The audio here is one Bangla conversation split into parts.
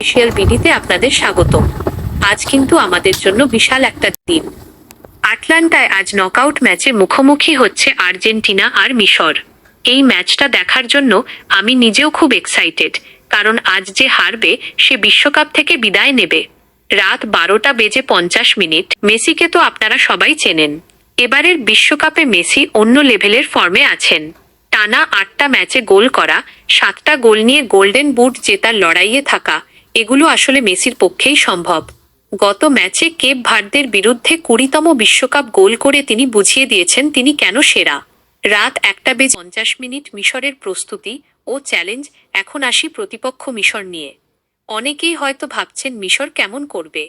অফিসিয়াল বিডিতে আপনাদের স্বাগত। আজ কিন্তু আমাদের জন্য বিশাল একটা দিন। আটলান্টায় আজ নকআউট ম্যাচে মুখোমুখি হচ্ছে আর্জেন্টিনা আর মিশর। এই ম্যাচটা দেখার জন্য আমি নিজেও খুব এক্সাইটেড, কারণ আজ যে হারবে সে বিশ্বকাপ থেকে বিদায় নেবে। রাত 12:50। মেসিকে তো আপনারা সবাই চেনেন। এবারের বিশ্বকাপে মেসি অন্য লেভেলের ফর্মে আছেন। টানা 8টা ম্যাচে গোল করা, 7টা গোল নিয়ে গোল্ডেন বুট জেতার লড়াইয়ে থাকা, এগুলো আসলে মেসির পক্ষেই সম্ভব। গত ম্যাচে কেপ ভার্দের বিরুদ্ধে 20তম বিশ্বকাপ গোল করে তিনি বুঝিয়ে দিয়েছেন তিনি কেন সেরা। রাত 1:50 মিশরের প্রস্তুতি ও চ্যালেঞ্জ। এখন আসি প্রতিপক্ষ মিশর নিয়ে। অনেকেই হয়তো ভাবছেন মিশর কেমন করবে।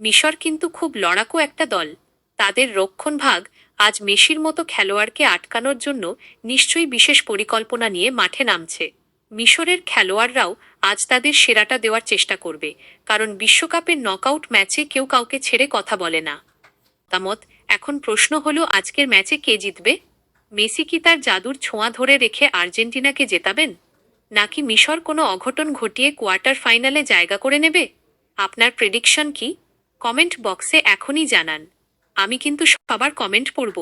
মিশর কিন্তু খুব লড়াকু একটা দল। তাদের রক্ষণভাগ আজ মেসির মতো খেলোয়াড়কে আটকানোর জন্য নিশ্চয়ই বিশেষ পরিকল্পনা নিয়ে মাঠে নামছে। মিশরের খেলোয়াড়রাও আজ তাদের সেরাটা দেওয়ার চেষ্টা করবে, কারণ বিশ্বকাপের নকআউট ম্যাচে কেউ কাউকে ছেড়ে কথা বলে না। মতামত। এখন প্রশ্ন হলো, আজকের ম্যাচে কে জিতবে? মেসি কি তার জাদুর ছোঁয়া ধরে রেখে আর্জেন্টিনাকে জেতাবেন, নাকি মিশর কোনো অঘটন ঘটিয়ে কোয়ার্টার ফাইনালে জায়গা করে নেবে? আপনার প্রেডিকশন কি? কমেন্ট বক্সে এখনই জানান। আমি কিন্তু সবার কমেন্ট পড়ব।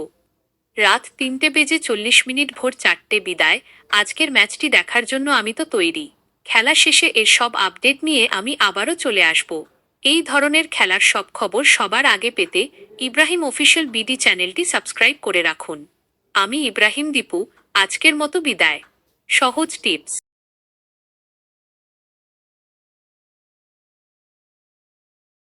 রাত 3:40 ভোর 4টে বিদায়। আজকের ম্যাচটি দেখার জন্য আমি তো তৈরি। খেলা শেষে এর সব আপডেট নিয়ে আমি আবারও চলে আসব। এই ধরনের খেলার সব খবর সবার আগে পেতে ইব্রাহিম অফিসিয়াল বিডি চ্যানেলটি সাবস্ক্রাইব করে রাখুন। আমি ইব্রাহিম দীপু, আজকের মতো বিদায়। সহজ টিপস।